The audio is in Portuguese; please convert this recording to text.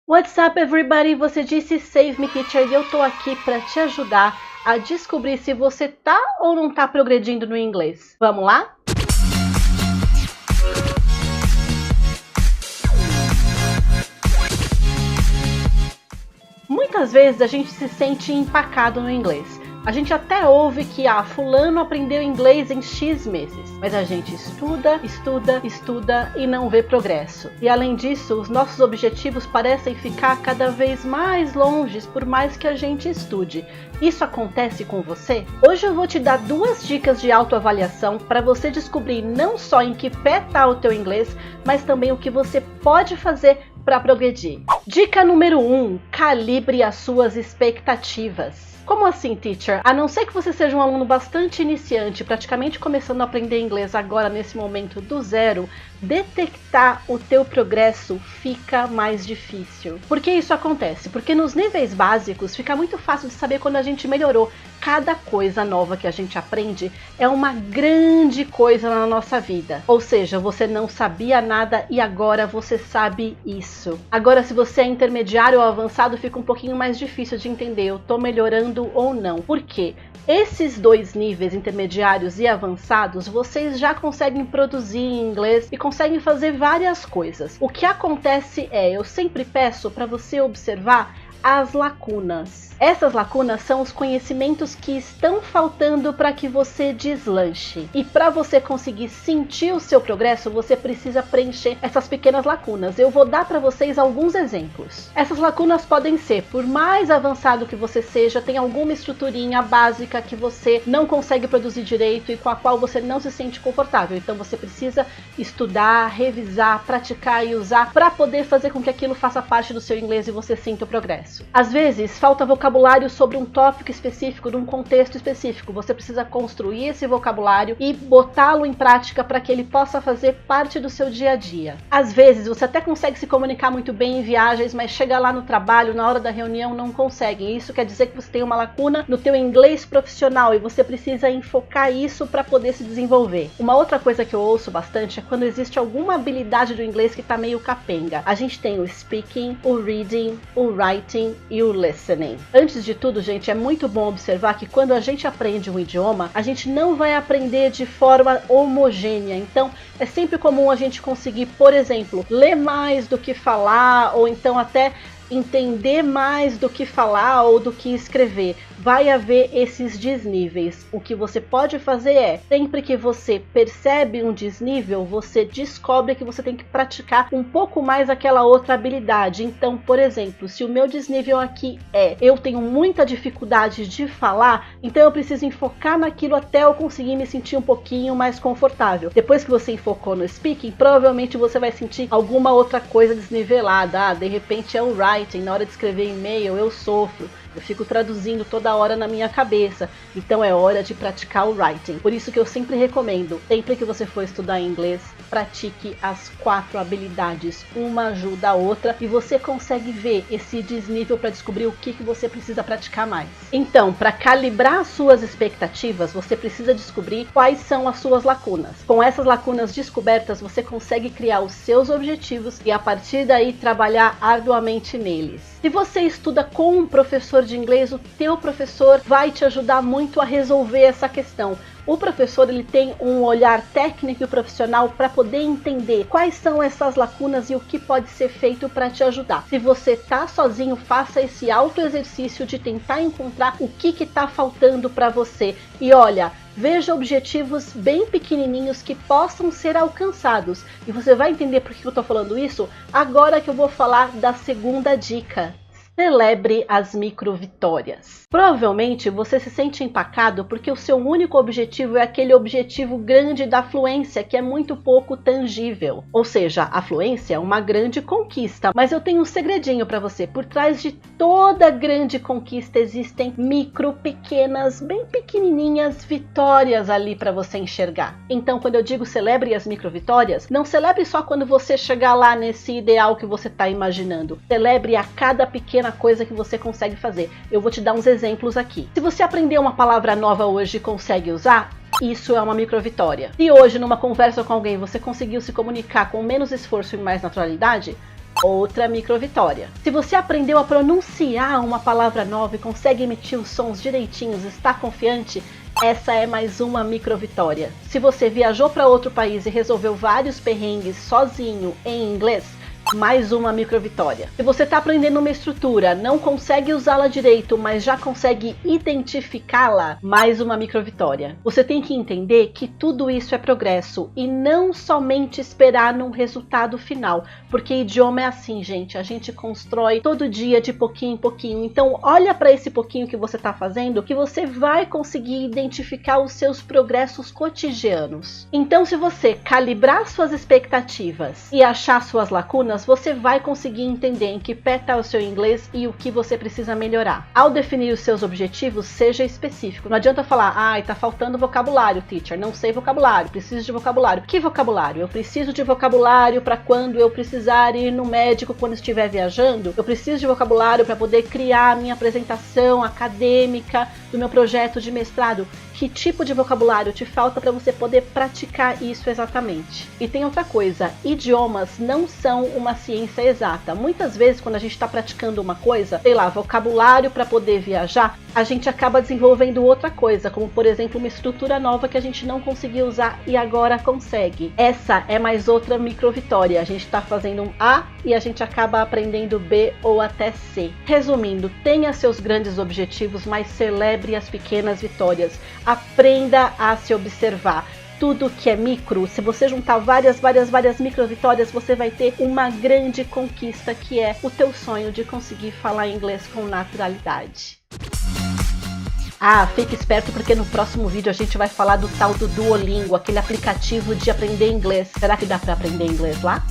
What's up, everybody? Você disse Save Me Teacher e eu tô aqui para te ajudar a descobrir se você tá ou não tá progredindo no inglês. Vamos lá? Muitas vezes a gente se sente empacado no inglês. A gente até ouve que fulano aprendeu inglês em X meses, mas a gente estuda e não vê progresso. E além disso, os nossos objetivos parecem ficar cada vez mais longe por mais que a gente estude. Isso acontece com você? Hoje eu vou te dar 2 dicas de autoavaliação para você descobrir não só em que pé está o teu inglês, mas também o que você pode fazer para progredir. Dica número 1: calibre as suas expectativas. Como assim, teacher? A não ser que você seja um aluno bastante iniciante, praticamente começando a aprender inglês agora nesse momento do zero, detectar o teu progresso fica mais difícil. Por que isso acontece? Porque nos níveis básicos fica muito fácil de saber quando a gente melhorou. Cada coisa nova que a gente aprende é uma grande coisa na nossa vida. Ou seja, você não sabia nada e agora você sabe isso. Agora, se você é intermediário ou avançado, fica um pouquinho mais difícil de entender. Eu tô melhorando ou não. Por quê? Esses 2 níveis, intermediários e avançados, vocês já conseguem produzir em inglês e conseguem fazer várias coisas. O que acontece eu sempre peço para você observar as lacunas. Essas lacunas são os conhecimentos que estão faltando para que você deslanche. E para você conseguir sentir o seu progresso, você precisa preencher essas pequenas lacunas. Eu vou dar para vocês alguns exemplos. Essas lacunas podem ser, por mais avançado que você seja, tem alguma estruturinha básica que você não consegue produzir direito e com a qual você não se sente confortável. Então você precisa estudar, revisar, praticar e usar para poder fazer com que aquilo faça parte do seu inglês e você sinta o progresso. Às vezes, falta vocabulário sobre um tópico específico, num contexto específico. Você precisa construir esse vocabulário e botá-lo em prática para que ele possa fazer parte do seu dia a dia. Às vezes, você até consegue se comunicar muito bem em viagens, mas chega lá no trabalho, na hora da reunião, não consegue. Isso quer dizer que você tem uma lacuna no teu inglês profissional e você precisa enfocar isso para poder se desenvolver. Uma outra coisa que eu ouço bastante é quando existe alguma habilidade do inglês que está meio capenga. A gente tem o speaking, o reading, o writing e o listening. Antes de tudo, gente, é muito bom observar que quando a gente aprende um idioma, a gente não vai aprender de forma homogênea. Então, é sempre comum a gente conseguir, por exemplo, ler mais do que falar, ou então até entender mais do que falar ou do que escrever. Vai haver esses desníveis. O que você pode fazer é, sempre que você percebe um desnível, você descobre que você tem que praticar um pouco mais aquela outra habilidade. Então, por exemplo, se o meu desnível aqui eu tenho muita dificuldade de falar, então eu preciso enfocar naquilo até eu conseguir me sentir um pouquinho mais confortável. Depois que você enfocou no speaking, provavelmente você vai sentir alguma outra coisa desnivelada. De repente é o writing, na hora de escrever e-mail eu sofro. Eu fico traduzindo toda hora na minha cabeça, então é hora de praticar o writing. Por isso que eu sempre recomendo, sempre que você for estudar inglês, pratique as 4 habilidades, uma ajuda a outra e você consegue ver esse desnível para descobrir o que você precisa praticar mais. Então, para calibrar as suas expectativas, você precisa descobrir quais são as suas lacunas. Com essas lacunas descobertas, você consegue criar os seus objetivos e a partir daí trabalhar arduamente neles. Se você estuda com um professor de inglês, o teu professor vai te ajudar muito a resolver essa questão. O professor ele tem um olhar técnico e profissional para poder entender quais são essas lacunas e o que pode ser feito para te ajudar. Se você está sozinho, faça esse autoexercício de tentar encontrar o que está faltando para você. E olha, veja objetivos bem pequenininhos que possam ser alcançados. E você vai entender por que eu estou falando isso agora que eu vou falar da segunda dica. Celebre as micro-vitórias. Provavelmente você se sente empacado porque o seu único objetivo é aquele objetivo grande da fluência, que é muito pouco tangível. Ou seja, a fluência é uma grande conquista, mas eu tenho um segredinho para você. Por trás de toda grande conquista existem pequenas, bem pequenininhas vitórias ali para você enxergar. Então, quando eu digo celebre as micro-vitórias, não celebre só quando você chegar lá nesse ideal que você está imaginando. Celebre a cada pequena coisa que você consegue fazer. Eu vou te dar uns exemplos aqui. Se você aprendeu uma palavra nova hoje e consegue usar, isso é uma micro-vitória. Se hoje, numa conversa com alguém, você conseguiu se comunicar com menos esforço e mais naturalidade, outra microvitória. Se você aprendeu a pronunciar uma palavra nova e consegue emitir os sons direitinhos, está confiante, essa é mais uma microvitória. Se você viajou para outro país e resolveu vários perrengues sozinho em inglês, mais uma microvitória. Se você está aprendendo uma estrutura, não consegue usá-la direito, mas já consegue identificá-la, mais uma microvitória. Você tem que entender que tudo isso é progresso e não somente esperar num resultado final, porque idioma é assim, gente, a gente constrói todo dia de pouquinho em pouquinho. Então olha para esse pouquinho que você está fazendo, que você vai conseguir identificar os seus progressos cotidianos. Então se você calibrar suas expectativas e achar suas lacunas, você vai conseguir entender em que pé está o seu inglês e o que você precisa melhorar. Ao definir os seus objetivos, seja específico. Não adianta falar, ai, tá faltando vocabulário, teacher, não sei vocabulário, preciso de vocabulário. Que vocabulário? Eu preciso de vocabulário para quando eu precisar ir no médico quando estiver viajando. Eu preciso de vocabulário para poder criar a minha apresentação acadêmica do meu projeto de mestrado. Que tipo de vocabulário te falta para você poder praticar isso exatamente? E tem outra coisa, idiomas não são uma ciência exata. Muitas vezes quando a gente está praticando uma coisa, sei lá, vocabulário para poder viajar, a gente acaba desenvolvendo outra coisa, como por exemplo uma estrutura nova que a gente não conseguia usar e agora consegue. Essa é mais outra microvitória. A gente está fazendo um A e a gente acaba aprendendo B ou até C. Resumindo, tenha seus grandes objetivos, mas celebre as pequenas vitórias. Aprenda a se observar. Tudo que é micro, se você juntar várias micro vitórias, você vai ter uma grande conquista, que é o teu sonho de conseguir falar inglês com naturalidade. Ah, fique esperto porque no próximo vídeo a gente vai falar do tal do Duolingo, aquele aplicativo de aprender inglês. Será que dá para aprender inglês lá?